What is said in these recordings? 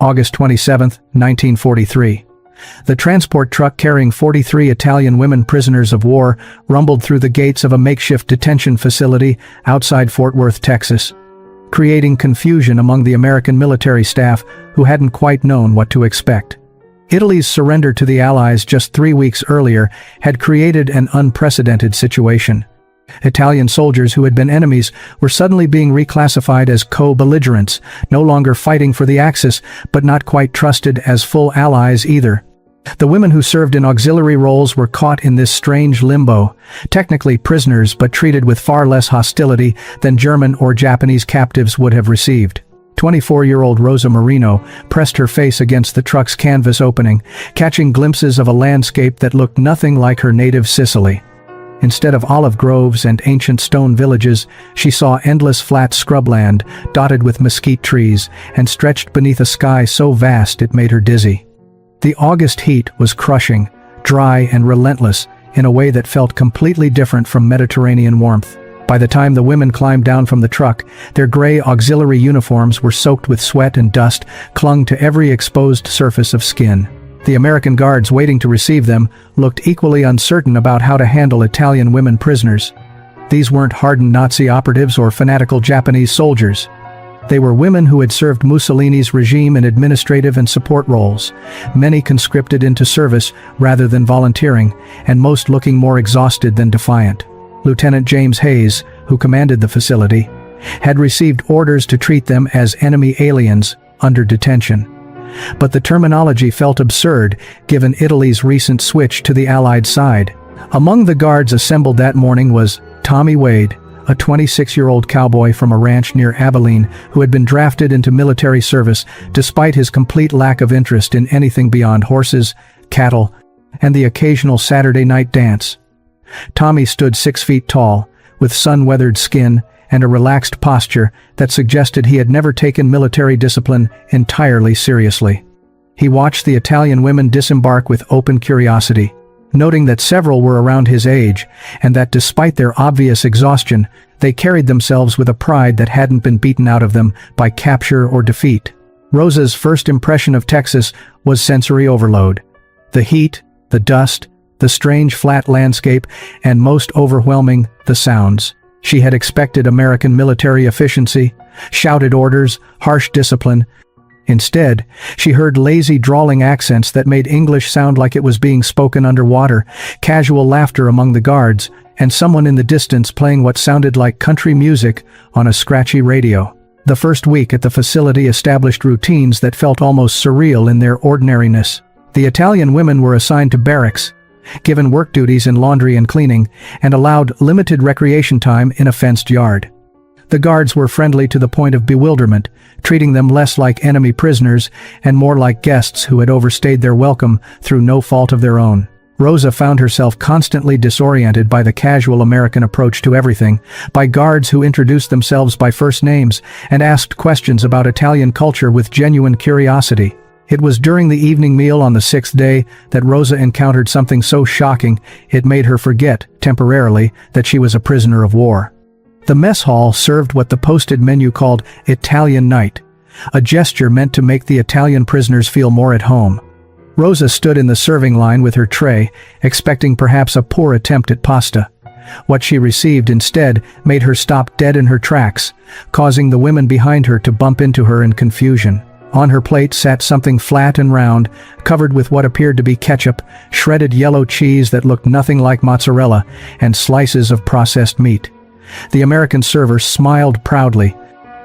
August 27, 1943. The transport truck carrying 43 Italian women prisoners of war rumbled through the gates of a makeshift detention facility outside Fort Worth, Texas, creating confusion among the American military staff who hadn't quite known what to expect. Italy's surrender to the Allies just 3 weeks earlier had created an unprecedented situation. Italian soldiers who had been enemies were suddenly being reclassified as co-belligerents, no longer fighting for the Axis, but not quite trusted as full allies either. The women who served in auxiliary roles were caught in this strange limbo, technically prisoners but treated with far less hostility than German or Japanese captives would have received. 24-year-old Rosa Marino pressed her face against the truck's canvas opening, catching glimpses of a landscape that looked nothing like her native Sicily. Instead of olive groves and ancient stone villages, she saw endless flat scrubland, dotted with mesquite trees, and stretched beneath a sky so vast it made her dizzy. The August heat was crushing, dry and relentless, in a way that felt completely different from Mediterranean warmth. By the time the women climbed down from the truck, their gray auxiliary uniforms were soaked with sweat and dust, clung to every exposed surface of skin. The American guards waiting to receive them looked equally uncertain about how to handle Italian women prisoners. These weren't hardened Nazi operatives or fanatical Japanese soldiers. They were women who had served Mussolini's regime in administrative and support roles, many conscripted into service rather than volunteering, and most looking more exhausted than defiant. Lieutenant James Hayes, who commanded the facility, had received orders to treat them as enemy aliens under detention. But the terminology felt absurd given Italy's recent switch to the Allied side. Among the guards assembled that morning was Tommy Wade, a 26-year-old cowboy from a ranch near Abilene who had been drafted into military service despite his complete lack of interest in anything beyond horses, cattle, and the occasional Saturday night dance. Tommy stood 6 feet tall, with sun-weathered skin and a relaxed posture that suggested he had never taken military discipline entirely seriously. He watched the Italian women disembark with open curiosity, noting that several were around his age, and that despite their obvious exhaustion, they carried themselves with a pride that hadn't been beaten out of them by capture or defeat. Rosa's first impression of Texas was sensory overload. The heat, the dust, the strange flat landscape, and most overwhelming, the sounds. She had expected American military efficiency, shouted orders, harsh discipline. Instead, she heard lazy drawling accents that made English sound like it was being spoken underwater, casual laughter among the guards, and someone in the distance playing what sounded like country music on a scratchy radio. The first week at the facility established routines that felt almost surreal in their ordinariness. The Italian women were assigned to barracks, given work duties in laundry and cleaning, and allowed limited recreation time in a fenced yard. The guards were friendly to the point of bewilderment, treating them less like enemy prisoners and more like guests who had overstayed their welcome through no fault of their own. Rosa found herself constantly disoriented by the casual American approach to everything, by guards who introduced themselves by first names and asked questions about Italian culture with genuine curiosity. It was during the evening meal on the 6th day that Rosa encountered something so shocking it made her forget, temporarily, that she was a prisoner of war. The mess hall served what the posted menu called Italian night, a gesture meant to make the Italian prisoners feel more at home. Rosa stood in the serving line with her tray, expecting perhaps a poor attempt at pasta. What she received instead made her stop dead in her tracks, causing the women behind her to bump into her in confusion. On her plate sat something flat and round, covered with what appeared to be ketchup, shredded yellow cheese that looked nothing like mozzarella, and slices of processed meat. The American server smiled proudly.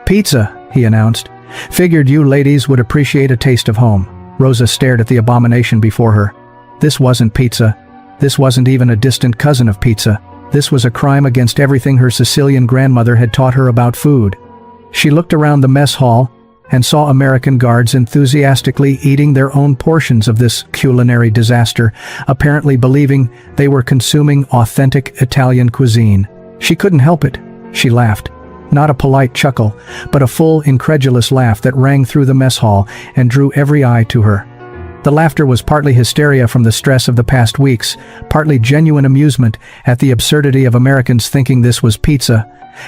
"Pizza," he announced. "Figured you ladies would appreciate a taste of home." Rosa stared at the abomination before her. This wasn't pizza. This wasn't even a distant cousin of pizza. This was a crime against everything her Sicilian grandmother had taught her about food. She looked around the mess hall and saw American guards enthusiastically eating their own portions of this culinary disaster, apparently believing they were consuming authentic Italian cuisine. She couldn't help it. She laughed. Not a polite chuckle, but a full, incredulous laugh that rang through the mess hall and drew every eye to her. The laughter was partly hysteria from the stress of the past weeks, partly genuine amusement at the absurdity of Americans thinking this was pizza,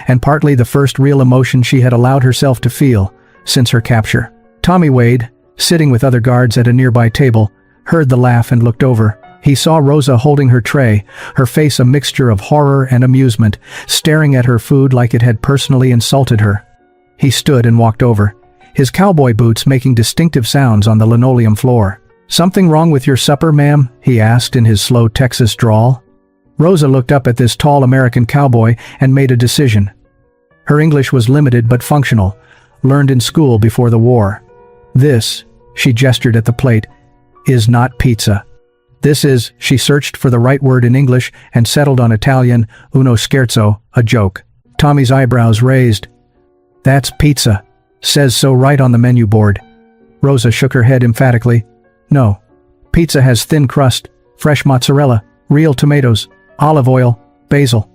and partly the first real emotion she had allowed herself to feel since her capture. Tommy Wade, sitting with other guards at a nearby table, heard the laugh and looked over. He saw Rosa holding her tray, her face a mixture of horror and amusement, staring at her food like it had personally insulted her. He stood and walked over, his cowboy boots making distinctive sounds on the linoleum floor. "Something wrong with your supper, ma'am?" he asked in his slow Texas drawl. Rosa looked up at this tall American cowboy and made a decision. Her English was limited but functional, learned in school before the war. "This," she gestured at the plate, "is not pizza. This is," she searched for the right word in English and settled on Italian, uno scherzo, a joke. Tommy's eyebrows raised. "That's pizza. Says so right on the menu board." Rosa shook her head emphatically. "No. Pizza has thin crust, fresh mozzarella, real tomatoes, olive oil, basil.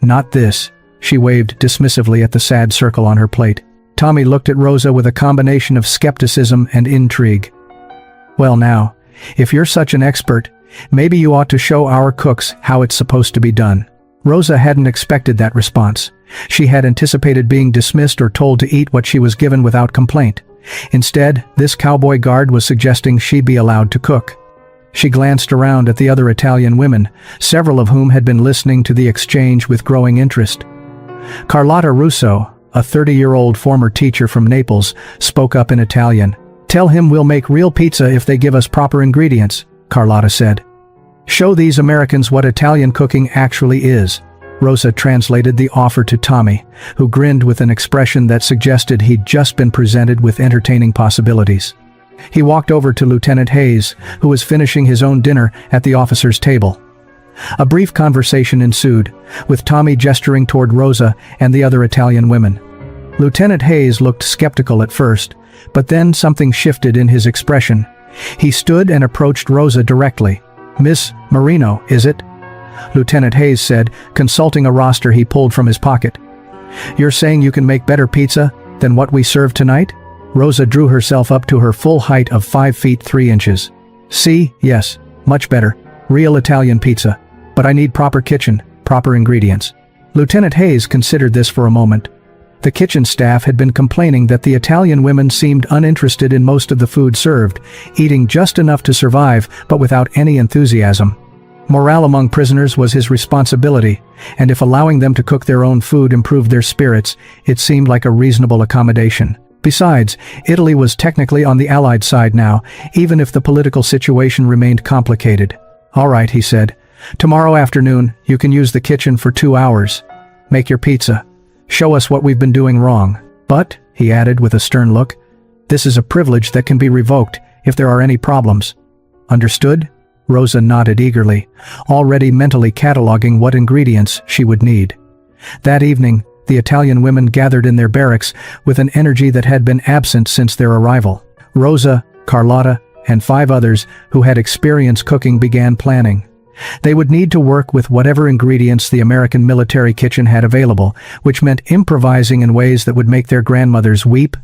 Not this." She waved dismissively at the sad circle on her plate. Tommy looked at Rosa with a combination of skepticism and intrigue. "Well now, if you're such an expert, maybe you ought to show our cooks how it's supposed to be done." Rosa hadn't expected that response. She had anticipated being dismissed or told to eat what she was given without complaint. Instead, this cowboy guard was suggesting she be allowed to cook. She glanced around at the other Italian women, several of whom had been listening to the exchange with growing interest. Carlotta Russo, a 30-year-old former teacher from Naples, spoke up in Italian. "Tell him we'll make real pizza if they give us proper ingredients," Carlotta said. "Show these Americans what Italian cooking actually is." Rosa translated the offer to Tommy, who grinned with an expression that suggested he'd just been presented with entertaining possibilities. He walked over to Lieutenant Hayes, who was finishing his own dinner at the officer's table. A brief conversation ensued, with Tommy gesturing toward Rosa and the other Italian women. Lieutenant Hayes looked skeptical at first, but then something shifted in his expression. He stood and approached Rosa directly. "Miss Marino, is it?" Lieutenant Hayes said, consulting a roster he pulled from his pocket. "You're saying you can make better pizza than what we served tonight?" Rosa drew herself up to her full height of 5 feet 3 inches. "See, yes, much better. Real Italian pizza. But I need proper kitchen, proper ingredients." Lieutenant Hayes considered this for a moment. The kitchen staff had been complaining that the Italian women seemed uninterested in most of the food served, eating just enough to survive, but without any enthusiasm. Morale among prisoners was his responsibility, and if allowing them to cook their own food improved their spirits, it seemed like a reasonable accommodation. Besides, Italy was technically on the Allied side now, even if the political situation remained complicated. "All right," he said. "Tomorrow afternoon, you can use the kitchen for 2 hours. Make your pizza. Show us what we've been doing wrong. But," he added with a stern look, "this is a privilege that can be revoked if there are any problems. Understood?" Rosa nodded eagerly, already mentally cataloging what ingredients she would need. That evening, the Italian women gathered in their barracks with an energy that had been absent since their arrival. Rosa, Carlotta, and 5 others who had experience cooking began planning. They would need to work with whatever ingredients the American military kitchen had available, which meant improvising in ways that would make their grandmothers weep.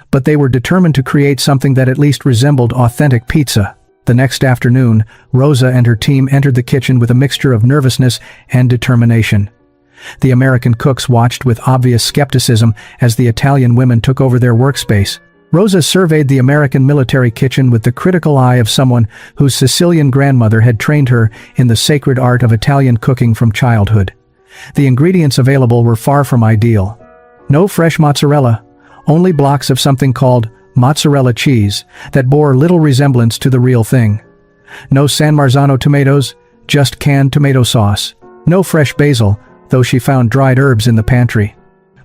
But they were determined to create something that at least resembled authentic pizza. The next afternoon, Rosa and her team entered the kitchen with a mixture of nervousness and determination. The American cooks watched with obvious skepticism as the Italian women took over their workspace. Rosa surveyed the American military kitchen with the critical eye of someone whose Sicilian grandmother had trained her in the sacred art of Italian cooking from childhood. The ingredients available were far from ideal. No fresh mozzarella, only blocks of something called mozzarella cheese that bore little resemblance to the real thing. No San Marzano tomatoes, just canned tomato sauce. No fresh basil, though she found dried herbs in the pantry.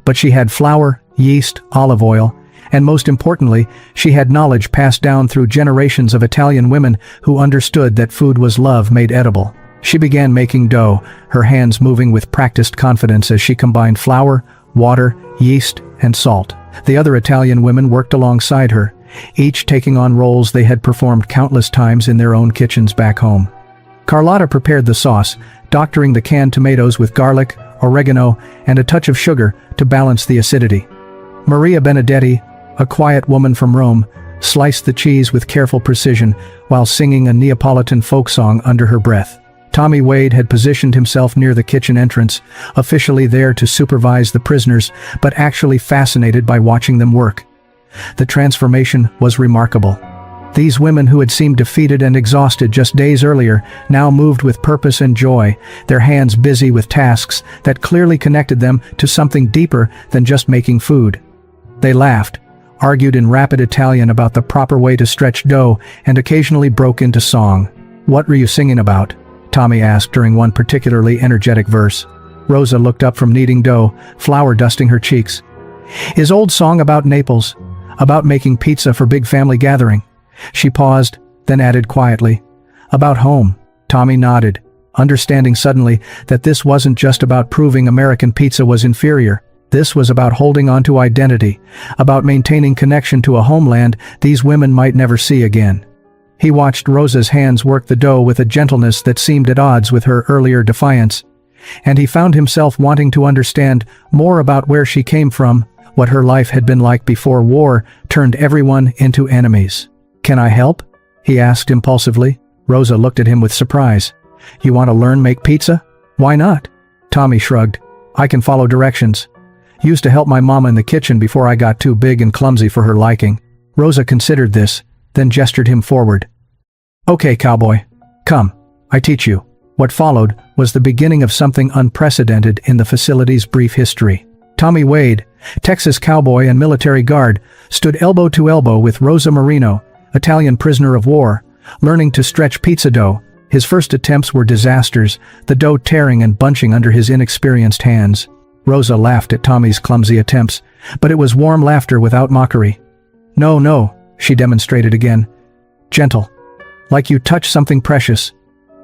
But she had flour, yeast, olive oil, and most importantly, she had knowledge passed down through generations of Italian women who understood that food was love made edible. She began making dough, her hands moving with practiced confidence as she combined flour, water, yeast, and salt. The other Italian women worked alongside her, each taking on roles they had performed countless times in their own kitchens back home. Carlotta prepared the sauce, doctoring the canned tomatoes with garlic, oregano, and a touch of sugar to balance the acidity. Maria Benedetti, a quiet woman from Rome, sliced the cheese with careful precision while singing a Neapolitan folk song under her breath. Tommy Wade had positioned himself near the kitchen entrance, officially there to supervise the prisoners, but actually fascinated by watching them work. The transformation was remarkable. These women who had seemed defeated and exhausted just days earlier now moved with purpose and joy, their hands busy with tasks that clearly connected them to something deeper than just making food. They laughed, argued in rapid Italian about the proper way to stretch dough, and occasionally broke into song. "What were you singing about?" Tommy asked during one particularly energetic verse. Rosa looked up from kneading dough, flour dusting her cheeks. "His old song about Naples, about making pizza for big family gathering." She paused, then added quietly, "About home." Tommy nodded, understanding suddenly that this wasn't just about proving American pizza was inferior. This was about holding on to identity, about maintaining connection to a homeland these women might never see again. He watched Rosa's hands work the dough with a gentleness that seemed at odds with her earlier defiance, and he found himself wanting to understand more about where she came from, what her life had been like before war turned everyone into enemies. "Can I help?" he asked impulsively. Rosa looked at him with surprise. "You want to learn make pizza?" "Why not?" Tommy shrugged. "I can follow directions. Used to help my mama in the kitchen before I got too big and clumsy for her liking." Rosa considered this, then gestured him forward. "Okay, cowboy. Come, I teach you." What followed was the beginning of something unprecedented in the facility's brief history. Tommy Wade, Texas cowboy and military guard, stood elbow to elbow with Rosa Marino, Italian prisoner of war, learning to stretch pizza dough. His first attempts were disasters, the dough tearing and bunching under his inexperienced hands. Rosa laughed at Tommy's clumsy attempts, but it was warm laughter without mockery. No, she demonstrated again. "Gentle. Like you touch something precious.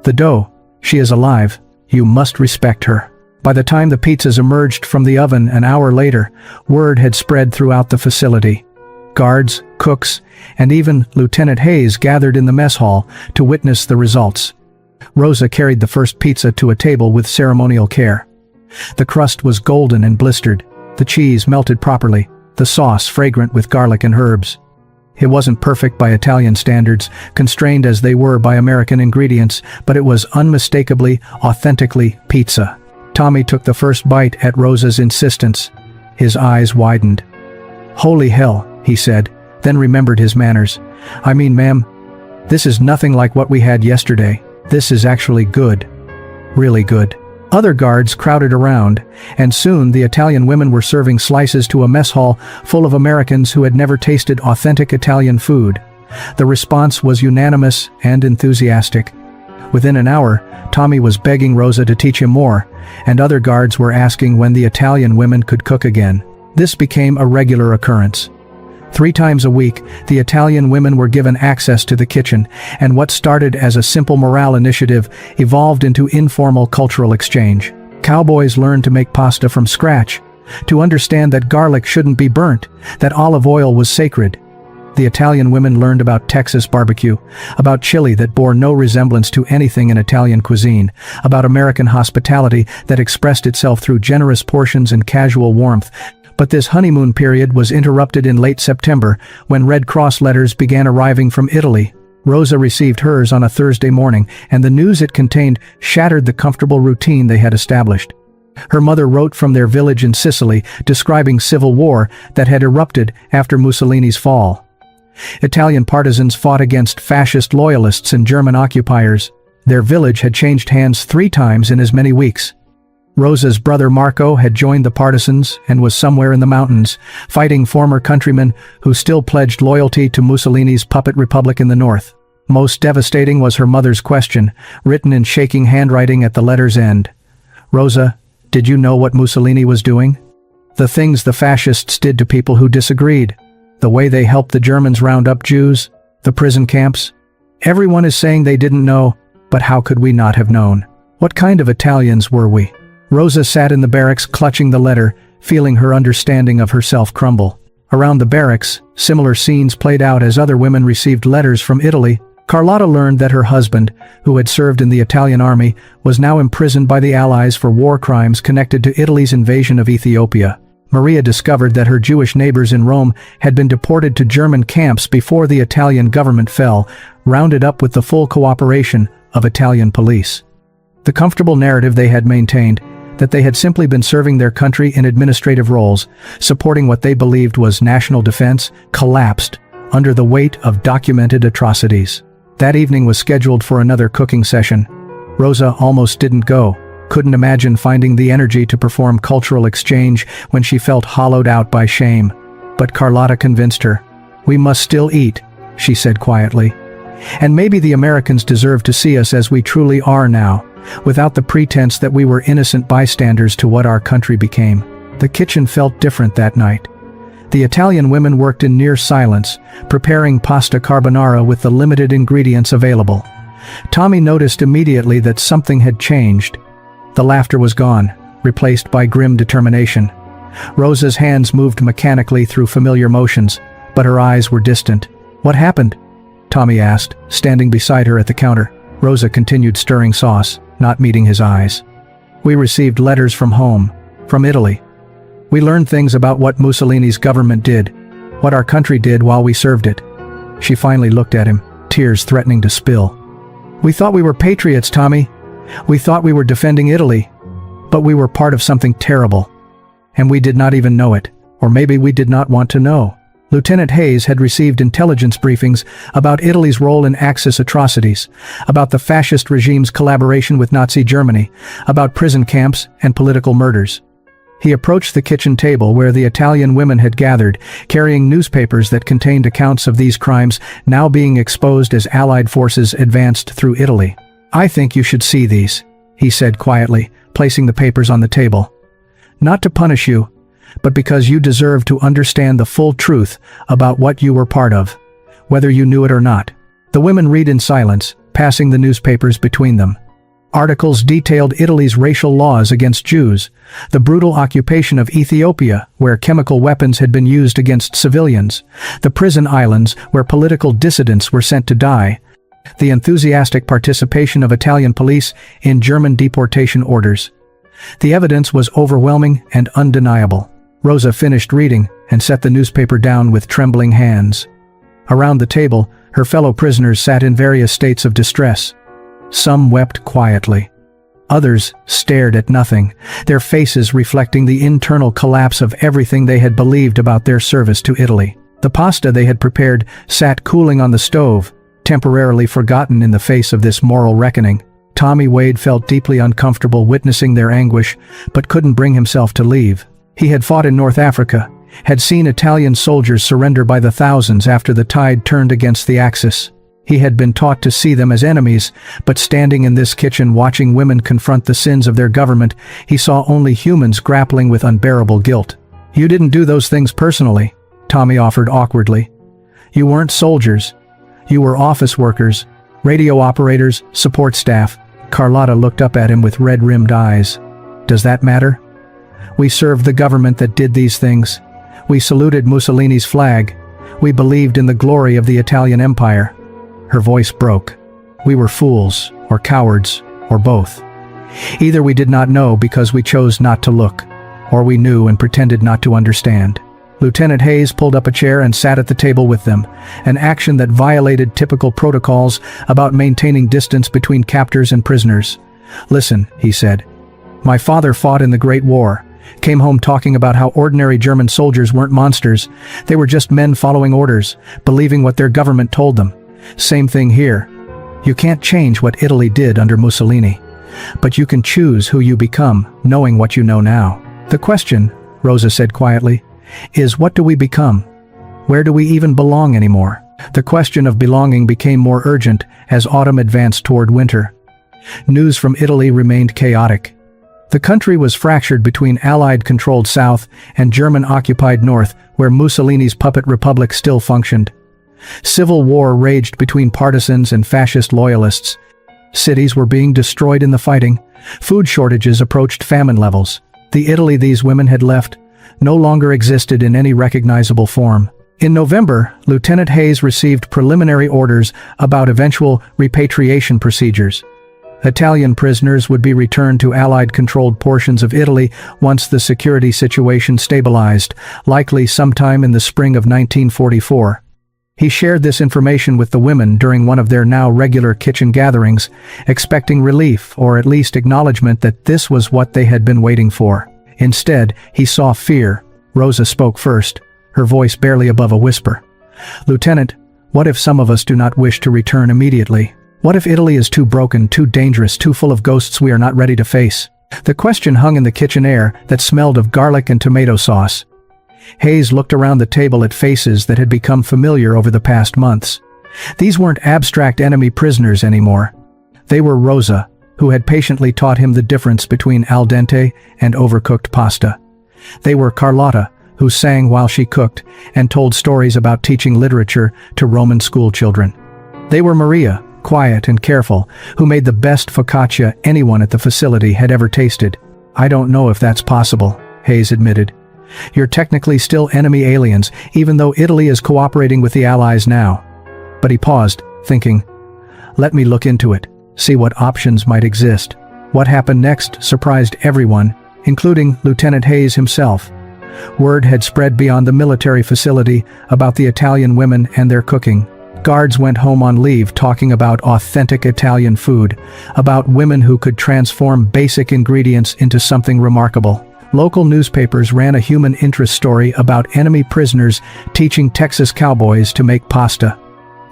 The dough, she is alive. You must respect her." By the time the pizzas emerged from the oven an hour later, word had spread throughout the facility. Guards, cooks, and even Lieutenant Hayes gathered in the mess hall to witness the results. Rosa carried the first pizza to a table with ceremonial care. The crust was golden and blistered, the cheese melted properly, the sauce fragrant with garlic and herbs. It wasn't perfect by Italian standards, constrained as they were by American ingredients, but it was unmistakably, authentically pizza. Tommy took the first bite at Rosa's insistence. His eyes widened. "Holy hell," he said, then remembered his manners. "I mean, ma'am, this is nothing like what we had yesterday. This is actually good. Really good." Other guards crowded around, and soon the Italian women were serving slices to a mess hall full of Americans who had never tasted authentic Italian food. The response was unanimous and enthusiastic. Within an hour, Tommy was begging Rosa to teach him more, and other guards were asking when the Italian women could cook again. This became a regular occurrence. 3 times a week, the Italian women were given access to the kitchen, and what started as a simple morale initiative evolved into informal cultural exchange. Cowboys learned to make pasta from scratch, to understand that garlic shouldn't be burnt, that olive oil was sacred. The Italian women learned about Texas barbecue, about chili that bore no resemblance to anything in Italian cuisine, about American hospitality that expressed itself through generous portions and casual warmth. But this honeymoon period was interrupted in late September when Red Cross letters began arriving from Italy. Rosa received hers on a Thursday morning, and the news it contained shattered the comfortable routine they had established. Her mother wrote from their village in Sicily, describing civil war that had erupted after Mussolini's fall. Italian partisans fought against fascist loyalists and German occupiers. Their village had changed hands 3 times in as many weeks. Rosa's brother Marco had joined the partisans and was somewhere in the mountains, fighting former countrymen who still pledged loyalty to Mussolini's puppet republic in the north. Most devastating was her mother's question, written in shaking handwriting at the letter's end. "Rosa, did you know what Mussolini was doing? The things the fascists did to people who disagreed. The way they helped the Germans round up Jews, the prison camps. Everyone is saying they didn't know, but how could we not have known? What kind of Italians were we?" Rosa sat in the barracks clutching the letter, feeling her understanding of herself crumble. Around the barracks, similar scenes played out as other women received letters from Italy. Carlotta learned that her husband, who had served in the Italian army, was now imprisoned by the Allies for war crimes connected to Italy's invasion of Ethiopia. Maria discovered that her Jewish neighbors in Rome had been deported to German camps before the Italian government fell, rounded up with the full cooperation of Italian police. The comfortable narrative they had maintained, that they had simply been serving their country in administrative roles, supporting what they believed was national defense, collapsed under the weight of documented atrocities. That evening was scheduled for another cooking session. Rosa almost didn't go, couldn't imagine finding the energy to perform cultural exchange when she felt hollowed out by shame. But Carlotta convinced her. "We must still eat," she said quietly. "And maybe the Americans deserve to see us as we truly are now, without the pretense that we were innocent bystanders to what our country became." The kitchen felt different that night. The Italian women worked in near silence, preparing pasta carbonara with the limited ingredients available. Tommy noticed immediately that something had changed. The laughter was gone, replaced by grim determination. Rosa's hands moved mechanically through familiar motions, but her eyes were distant. "What happened?" Tommy asked, standing beside her at the counter. Rosa continued stirring sauce, not meeting his eyes. "We received letters from home, from Italy. We learned things about what Mussolini's government did, what our country did while we served it." She finally looked at him, tears threatening to spill. "We thought we were patriots, Tommy. We thought we were defending Italy. But we were part of something terrible. And we did not even know it, or maybe we did not want to know." Lieutenant Hayes had received intelligence briefings about Italy's role in Axis atrocities, about the fascist regime's collaboration with Nazi Germany, about prison camps and political murders. He approached the kitchen table where the Italian women had gathered, carrying newspapers that contained accounts of these crimes now being exposed as Allied forces advanced through Italy. "I think you should see these," he said quietly, placing the papers on the table. "Not to punish you, but because you deserve to understand the full truth about what you were part of, whether you knew it or not." The women read in silence, passing the newspapers between them. Articles detailed Italy's racial laws against Jews, the brutal occupation of Ethiopia, where chemical weapons had been used against civilians, the prison islands where political dissidents were sent to die, the enthusiastic participation of Italian police in German deportation orders. The evidence was overwhelming and undeniable. Rosa finished reading and set the newspaper down with trembling hands. Around the table, her fellow prisoners sat in various states of distress. Some wept quietly. Others stared at nothing, their faces reflecting the internal collapse of everything they had believed about their service to Italy. The pasta they had prepared sat cooling on the stove, temporarily forgotten in the face of this moral reckoning. Tommy Wade felt deeply uncomfortable witnessing their anguish, but couldn't bring himself to leave. He had fought in North Africa, had seen Italian soldiers surrender by the thousands after the tide turned against the Axis. He had been taught to see them as enemies, but standing in this kitchen watching women confront the sins of their government, he saw only humans grappling with unbearable guilt. "You didn't do those things personally," Tommy offered awkwardly. "You weren't soldiers. You were office workers, radio operators, support staff." Carlotta looked up at him with red-rimmed eyes. "Does that matter? We served the government that did these things. We saluted Mussolini's flag. We believed in the glory of the Italian Empire." Her voice broke. "We were fools, or cowards, or both. Either we did not know because we chose not to look, or we knew and pretended not to understand." Lieutenant Hayes pulled up a chair and sat at the table with them, an action that violated typical protocols about maintaining distance between captors and prisoners. "Listen," he said. "My father fought in the Great War, came home talking about how ordinary German soldiers weren't monsters. They were just men following orders, believing what their government told them. Same thing here. You can't change what Italy did under Mussolini, but you can choose who you become, knowing what you know now. The question," Rosa said quietly, "is what do we become? Where do we even belong anymore?" The question of belonging became more urgent as autumn advanced toward winter. News from Italy remained chaotic. The country was fractured between Allied-controlled South and German-occupied North, where Mussolini's puppet republic still functioned. Civil war raged between partisans and fascist loyalists. Cities were being destroyed in the fighting. Food shortages approached famine levels. The Italy these women had left no longer existed in any recognizable form. In November, Lieutenant Hayes received preliminary orders about eventual repatriation procedures. Italian prisoners would be returned to Allied-controlled portions of Italy once the security situation stabilized, likely sometime in the spring of 1944. He shared this information with the women during one of their now regular kitchen gatherings, expecting relief or at least acknowledgement that this was what they had been waiting for. Instead, he saw fear. Rosa spoke first, her voice barely above a whisper. "Lieutenant, what if some of us do not wish to return immediately? What if Italy is too broken, too dangerous, too full of ghosts we are not ready to face?" The question hung in the kitchen air that smelled of garlic and tomato sauce. Hayes looked around the table at faces that had become familiar over the past months. These weren't abstract enemy prisoners anymore. They were Rosa, who had patiently taught him the difference between al dente and overcooked pasta. They were Carlotta, who sang while she cooked and told stories about teaching literature to Roman school children. They were Maria, quiet and careful, who made the best focaccia anyone at the facility had ever tasted. "I don't know if that's possible," Hayes admitted. "You're technically still enemy aliens, even though Italy is cooperating with the Allies now." But he paused, thinking, "Let me look into it, see what options might exist." What happened next surprised everyone, including Lieutenant Hayes himself. Word had spread beyond the military facility about the Italian women and their cooking. Guards went home on leave talking about authentic Italian food, about women who could transform basic ingredients into something remarkable. Local newspapers ran a human interest story about enemy prisoners teaching Texas cowboys to make pasta.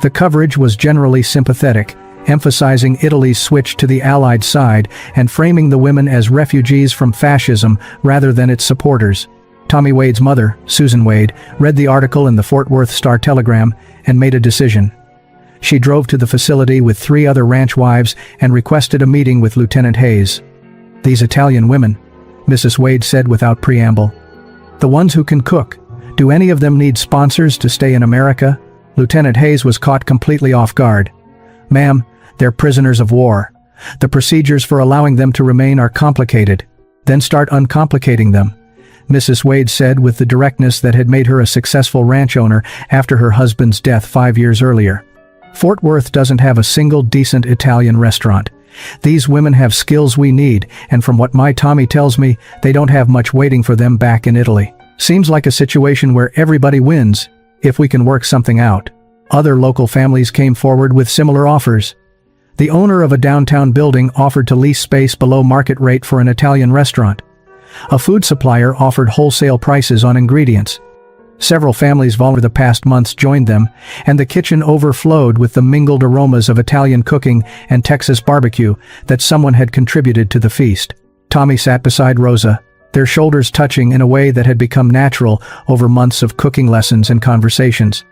The coverage was generally sympathetic, emphasizing Italy's switch to the Allied side and framing the women as refugees from fascism rather than its supporters. Tommy Wade's mother, Susan Wade, read the article in the Fort Worth Star-Telegram and made a decision. She drove to the facility with 3 other ranch wives and requested a meeting with Lieutenant Hayes. "These Italian women," Mrs. Wade said without preamble. "The ones who can cook. Do any of them need sponsors to stay in America?" Lieutenant Hayes was caught completely off guard. "Ma'am, they're prisoners of war. The procedures for allowing them to remain are complicated. Then start uncomplicating them," Mrs. Wade said with the directness that had made her a successful ranch owner after her husband's death 5 years earlier. "Fort Worth doesn't have a single decent Italian restaurant. These women have skills we need, and from what my Tommy tells me, they don't have much waiting for them back in Italy. Seems like a situation where everybody wins, if we can work something out." Other local families came forward with similar offers. The owner of a downtown building offered to lease space below market rate for an Italian restaurant. A food supplier offered wholesale prices on ingredients. Several families over the past months joined them, and the kitchen overflowed with the mingled aromas of Italian cooking and Texas barbecue that someone had contributed to the feast. Tommy sat beside Rosa, their shoulders touching in a way that had become natural over months of cooking lessons and conversations.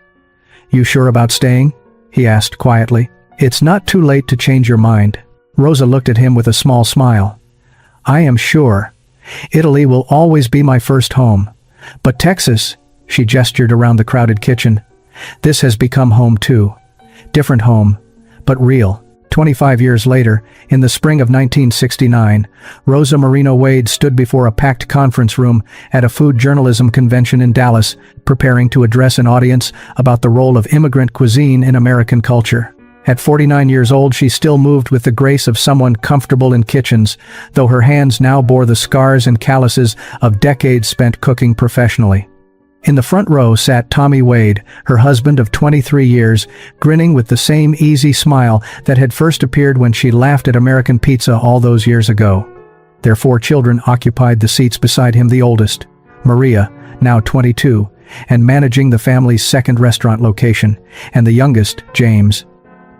"You sure about staying?" he asked quietly. "It's not too late to change your mind." Rosa looked at him with a small smile. "I am sure. Italy will always be my first home. But Texas," she gestured around the crowded kitchen, "this has become home too. Different home, but real." 25 years later, in the spring of 1969, Rosa Marino Wade stood before a packed conference room at a food journalism convention in Dallas, preparing to address an audience about the role of immigrant cuisine in American culture. At 49 years old, she still moved with the grace of someone comfortable in kitchens, though her hands now bore the scars and calluses of decades spent cooking professionally. In the front row sat Tommy Wade, her husband of 23 years, grinning with the same easy smile that had first appeared when she laughed at American pizza all those years ago. Their 4 children occupied the seats beside him, the oldest, Maria, now 22, and managing the family's second restaurant location, and the youngest, James,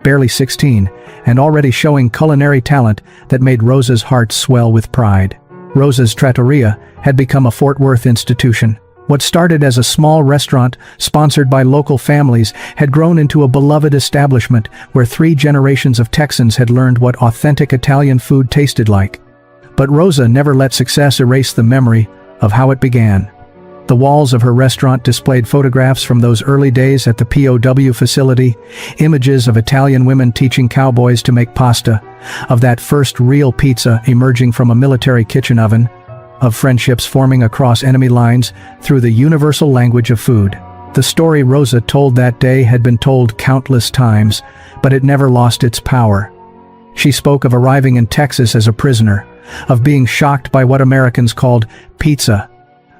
barely 16, and already showing culinary talent that made Rosa's heart swell with pride. Rosa's Trattoria had become a Fort Worth institution. What started as a small restaurant sponsored by local families had grown into a beloved establishment where 3 generations of Texans had learned what authentic Italian food tasted like. But Rosa never let success erase the memory of how it began. The walls of her restaurant displayed photographs from those early days at the POW facility, images of Italian women teaching cowboys to make pasta, of that first real pizza emerging from a military kitchen oven, of friendships forming across enemy lines through the universal language of food. The story Rosa told that day had been told countless times, but it never lost its power. She spoke of arriving in Texas as a prisoner, of being shocked by what Americans called pizza,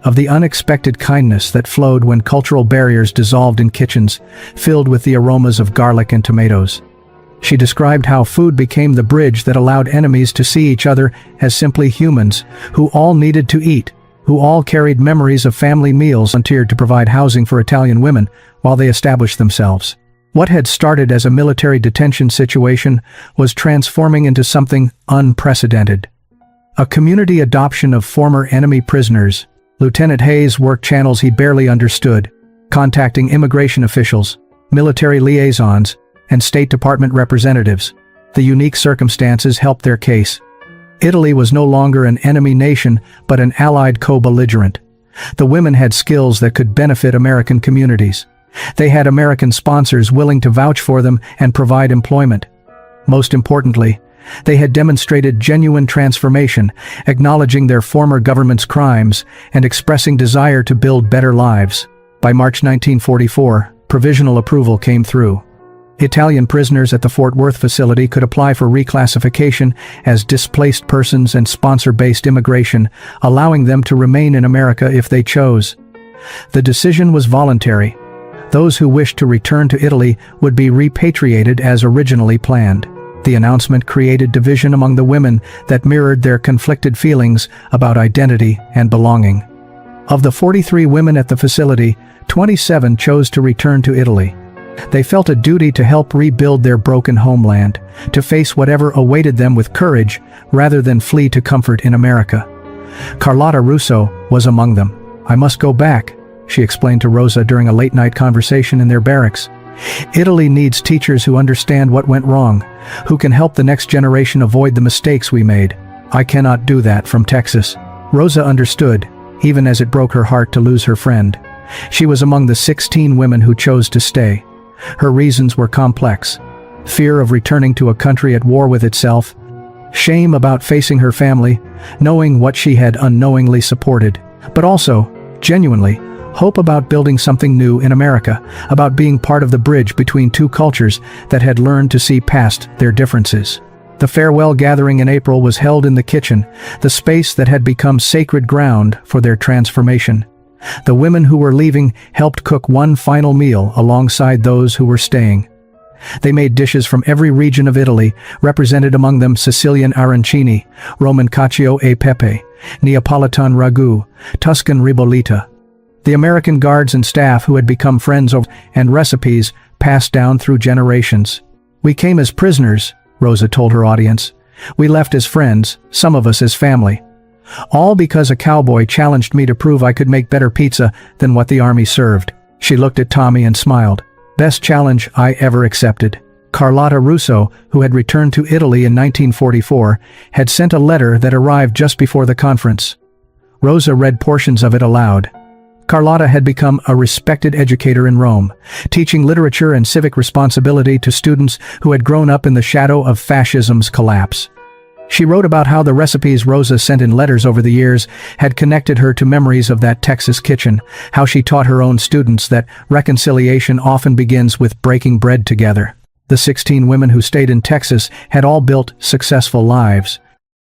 of the unexpected kindness that flowed when cultural barriers dissolved in kitchens filled with the aromas of garlic and tomatoes. She described how food became the bridge that allowed enemies to see each other as simply humans, who all needed to eat, who all carried memories of family meals, volunteered to provide housing for Italian women, while they established themselves. What had started as a military detention situation was transforming into something unprecedented. A community adoption of former enemy prisoners. Lieutenant Hayes worked channels he barely understood, contacting immigration officials, military liaisons, and State Department representatives. The unique circumstances helped their case. Italy was no longer an enemy nation, but an allied co-belligerent. The women had skills that could benefit American communities. They had American sponsors willing to vouch for them and provide employment. Most importantly, they had demonstrated genuine transformation, acknowledging their former government's crimes and expressing desire to build better lives. By March 1944, provisional approval came through. Italian prisoners at the Fort Worth facility could apply for reclassification as displaced persons and sponsor-based immigration, allowing them to remain in America if they chose. The decision was voluntary. Those who wished to return to Italy would be repatriated as originally planned. The announcement created division among the women that mirrored their conflicted feelings about identity and belonging. Of the 43 women at the facility, 27 chose to return to Italy. They felt a duty to help rebuild their broken homeland, to face whatever awaited them with courage rather than flee to comfort in America. Carlotta Russo was among them. "I must go back," she explained to Rosa during a late-night conversation in their barracks. "Italy needs teachers who understand what went wrong, who can help the next generation avoid the mistakes we made. I cannot do that from Texas." Rosa understood, even as it broke her heart to lose her friend. She was among the 16 women who chose to stay. Her reasons were complex. Fear of returning to a country at war with itself, shame about facing her family, knowing what she had unknowingly supported, but also, genuinely, hope about building something new in America, about being part of the bridge between two cultures that had learned to see past their differences. The farewell gathering in April was held in the kitchen, the space that had become sacred ground for their transformation. The women who were leaving helped cook one final meal alongside those who were staying. They made dishes from every region of Italy, represented among them Sicilian arancini, Roman cacio e pepe, Neapolitan ragu, Tuscan ribollita. The American guards and staff who had become friends over and recipes passed down through generations. "We came as prisoners," Rosa told her audience. "We left as friends, some of us as family. All because a cowboy challenged me to prove I could make better pizza than what the army served." She looked at Tommy and smiled. "Best challenge I ever accepted." Carlotta Russo, who had returned to Italy in 1944, had sent a letter that arrived just before the conference. Rosa read portions of it aloud. Carlotta had become a respected educator in Rome, teaching literature and civic responsibility to students who had grown up in the shadow of fascism's collapse. She wrote about how the recipes Rosa sent in letters over the years had connected her to memories of that Texas kitchen, how she taught her own students that reconciliation often begins with breaking bread together. The 16 women who stayed in Texas had all built successful lives.